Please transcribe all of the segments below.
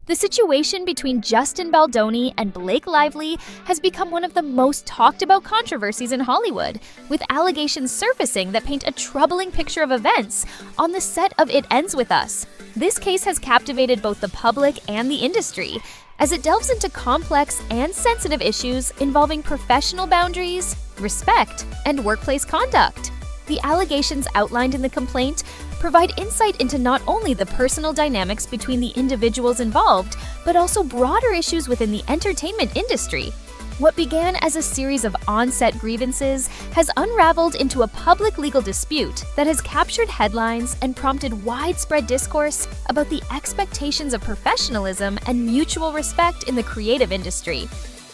The situation between Justin Baldoni and Blake Lively has become one of the most talked about controversies in Hollywood, with allegations surfacing that paint a troubling picture of events on the set of It Ends With Us. This case has captivated both the public and the industry, as it delves into complex and sensitive issues involving professional boundaries, respect, and workplace conduct. The allegations outlined in the complaint provide insight into not only the personal dynamics between the individuals involved, but also broader issues within the entertainment industry. What began as a series of on-set grievances has unraveled into a public legal dispute that has captured headlines and prompted widespread discourse about the expectations of professionalism and mutual respect in the creative industry.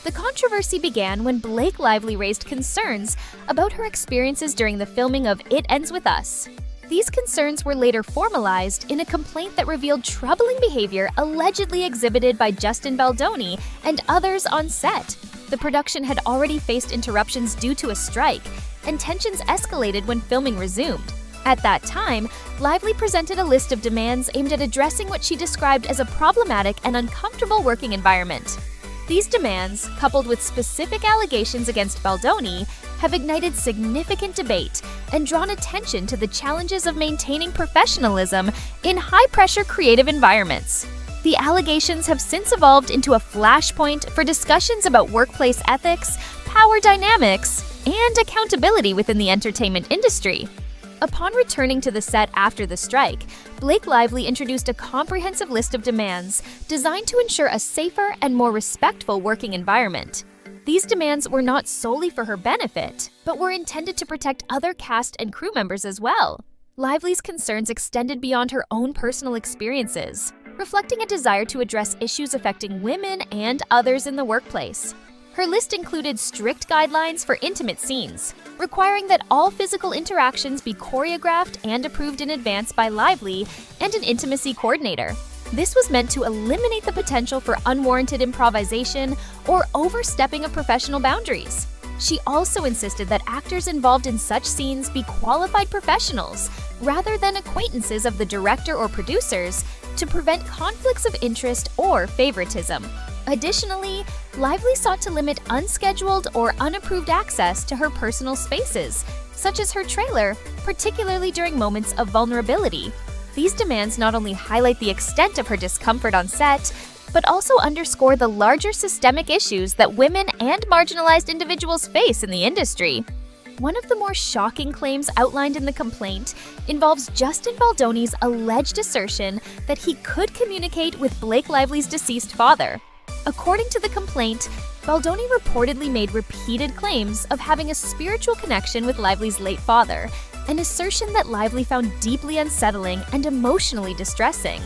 The controversy began when Blake Lively raised concerns about her experiences during the filming of It Ends With Us. These concerns were later formalized in a complaint that revealed troubling behavior allegedly exhibited by Justin Baldoni and others on set. The production had already faced interruptions due to a strike, and tensions escalated when filming resumed. At that time, Lively presented a list of demands aimed at addressing what she described as a problematic and uncomfortable working environment. These demands, coupled with specific allegations against Baldoni, have ignited significant debate and drawn attention to the challenges of maintaining professionalism in high-pressure creative environments. The allegations have since evolved into a flashpoint for discussions about workplace ethics, power dynamics, and accountability within the entertainment industry. Upon returning to the set after the strike, Blake Lively introduced a comprehensive list of demands designed to ensure a safer and more respectful working environment. These demands were not solely for her benefit, but were intended to protect other cast and crew members as well. Lively's concerns extended beyond her own personal experiences, reflecting a desire to address issues affecting women and others in the workplace. Her list included strict guidelines for intimate scenes, requiring that all physical interactions be choreographed and approved in advance by Lively and an intimacy coordinator. This was meant to eliminate the potential for unwarranted improvisation or overstepping of professional boundaries. She also insisted that actors involved in such scenes be qualified professionals, rather than acquaintances of the director or producers, to prevent conflicts of interest or favoritism. Additionally, Lively sought to limit unscheduled or unapproved access to her personal spaces, such as her trailer, particularly during moments of vulnerability. These demands not only highlight the extent of her discomfort on set, but also underscore the larger systemic issues that women and marginalized individuals face in the industry. One of the more shocking claims outlined in the complaint involves Justin Baldoni's alleged assertion that he could communicate with Blake Lively's deceased father. According to the complaint, Baldoni reportedly made repeated claims of having a spiritual connection with Lively's late father, an assertion that Lively found deeply unsettling and emotionally distressing.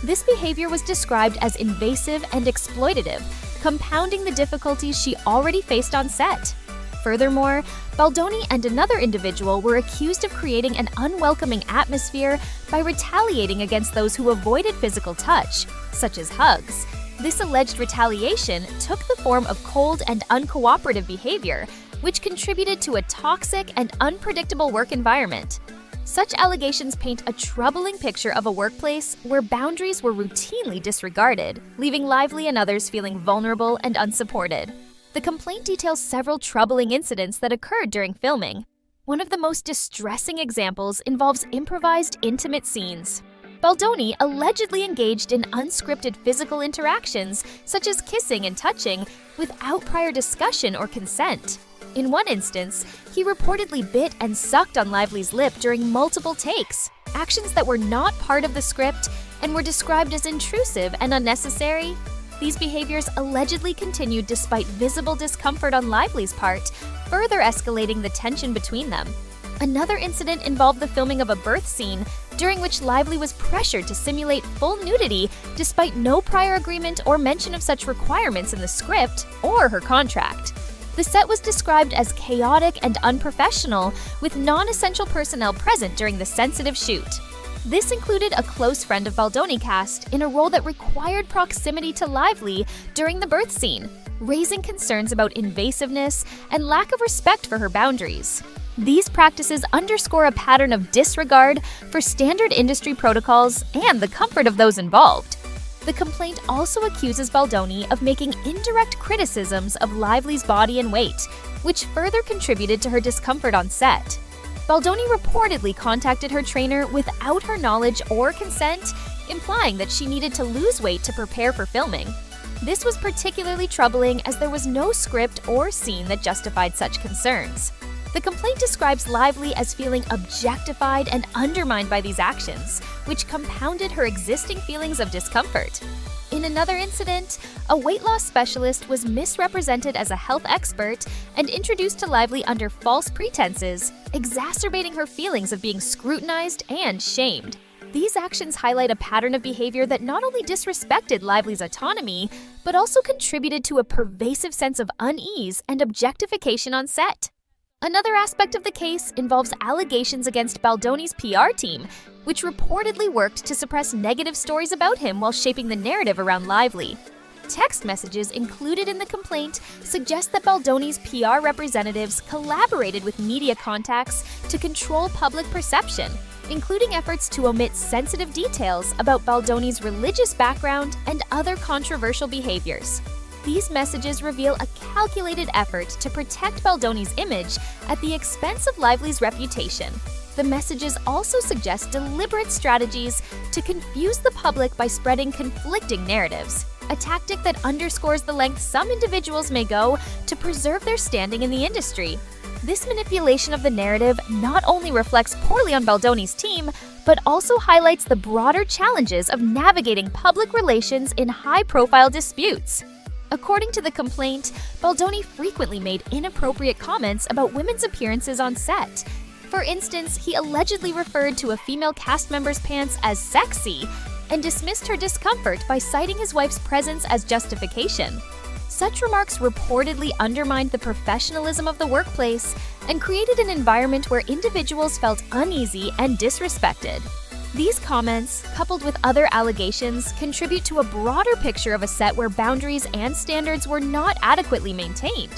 This behavior was described as invasive and exploitative, compounding the difficulties she already faced on set. Furthermore, Baldoni and another individual were accused of creating an unwelcoming atmosphere by retaliating against those who avoided physical touch, such as hugs. This alleged retaliation took the form of cold and uncooperative behavior, which contributed to a toxic and unpredictable work environment. Such allegations paint a troubling picture of a workplace where boundaries were routinely disregarded, leaving Lively and others feeling vulnerable and unsupported. The complaint details several troubling incidents that occurred during filming. One of the most distressing examples involves improvised intimate scenes. Baldoni allegedly engaged in unscripted physical interactions, such as kissing and touching, without prior discussion or consent. In one instance, he reportedly bit and sucked on Lively's lip during multiple takes, actions that were not part of the script and were described as intrusive and unnecessary. These behaviors allegedly continued despite visible discomfort on Lively's part, further escalating the tension between them. Another incident involved the filming of a birth scene, during which Lively was pressured to simulate full nudity despite no prior agreement or mention of such requirements in the script or her contract. The set was described as chaotic and unprofessional, with non-essential personnel present during the sensitive shoot. This included a close friend of Baldoni cast in a role that required proximity to Lively during the birth scene, raising concerns about invasiveness and lack of respect for her boundaries. These practices underscore a pattern of disregard for standard industry protocols and the comfort of those involved. The complaint also accuses Baldoni of making indirect criticisms of Lively's body and weight, which further contributed to her discomfort on set. Baldoni reportedly contacted her trainer without her knowledge or consent, implying that she needed to lose weight to prepare for filming. This was particularly troubling as there was no script or scene that justified such concerns. The complaint describes Lively as feeling objectified and undermined by these actions, which compounded her existing feelings of discomfort. In another incident, a weight loss specialist was misrepresented as a health expert and introduced to Lively under false pretenses, exacerbating her feelings of being scrutinized and shamed. These actions highlight a pattern of behavior that not only disrespected Lively's autonomy, but also contributed to a pervasive sense of unease and objectification on set. Another aspect of the case involves allegations against Baldoni's PR team, which reportedly worked to suppress negative stories about him while shaping the narrative around Lively. Text messages included in the complaint suggest that Baldoni's PR representatives collaborated with media contacts to control public perception, including efforts to omit sensitive details about Baldoni's religious background and other controversial behaviors. These messages reveal a calculated effort to protect Baldoni's image at the expense of Lively's reputation. The messages also suggest deliberate strategies to confuse the public by spreading conflicting narratives, a tactic that underscores the length some individuals may go to preserve their standing in the industry. This manipulation of the narrative not only reflects poorly on Baldoni's team, but also highlights the broader challenges of navigating public relations in high-profile disputes. According to the complaint, Baldoni frequently made inappropriate comments about women's appearances on set. For instance, he allegedly referred to a female cast member's pants as sexy and dismissed her discomfort by citing his wife's presence as justification. Such remarks reportedly undermined the professionalism of the workplace and created an environment where individuals felt uneasy and disrespected. These comments, coupled with other allegations, contribute to a broader picture of a set where boundaries and standards were not adequately maintained.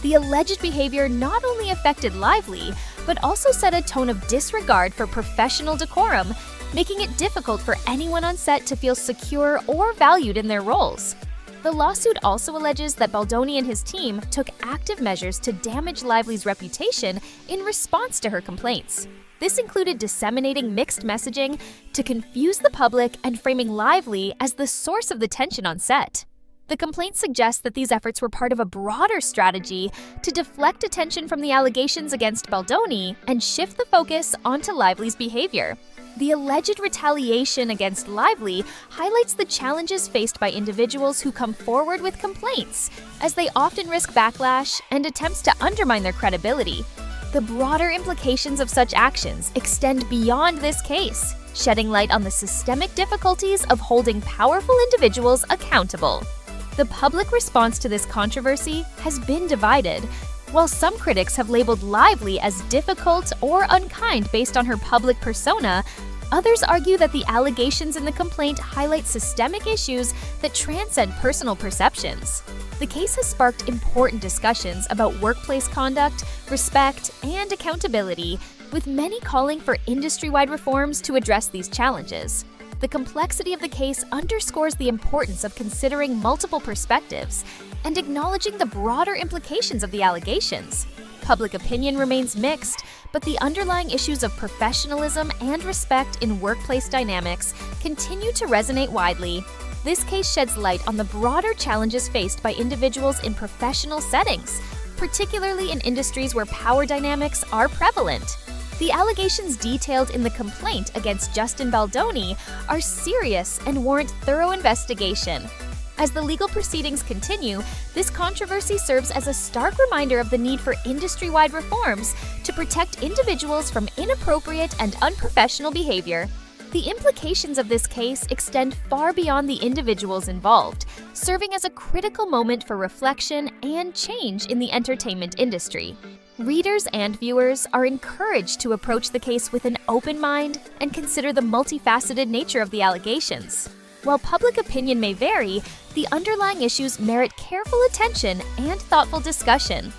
The alleged behavior not only affected Lively, but also set a tone of disregard for professional decorum, making it difficult for anyone on set to feel secure or valued in their roles. The lawsuit also alleges that Baldoni and his team took active measures to damage Lively's reputation in response to her complaints. This included disseminating mixed messaging to confuse the public and framing Lively as the source of the tension on set. The complaint suggests that these efforts were part of a broader strategy to deflect attention from the allegations against Baldoni and shift the focus onto Lively's behavior. The alleged retaliation against Lively highlights the challenges faced by individuals who come forward with complaints, as they often risk backlash and attempts to undermine their credibility. The broader implications of such actions extend beyond this case, shedding light on the systemic difficulties of holding powerful individuals accountable. The public response to this controversy has been divided. While some critics have labeled Lively as difficult or unkind based on her public persona, others argue that the allegations in the complaint highlight systemic issues that transcend personal perceptions. The case has sparked important discussions about workplace conduct, respect, and accountability, with many calling for industry-wide reforms to address these challenges. The complexity of the case underscores the importance of considering multiple perspectives and acknowledging the broader implications of the allegations. Public opinion remains mixed, but the underlying issues of professionalism and respect in workplace dynamics continue to resonate widely. This case sheds light on the broader challenges faced by individuals in professional settings, particularly in industries where power dynamics are prevalent. The allegations detailed in the complaint against Justin Baldoni are serious and warrant thorough investigation. As the legal proceedings continue, this controversy serves as a stark reminder of the need for industry-wide reforms to protect individuals from inappropriate and unprofessional behavior. The implications of this case extend far beyond the individuals involved, serving as a critical moment for reflection and change in the entertainment industry. Readers and viewers are encouraged to approach the case with an open mind and consider the multifaceted nature of the allegations. While public opinion may vary, the underlying issues merit careful attention and thoughtful discussion.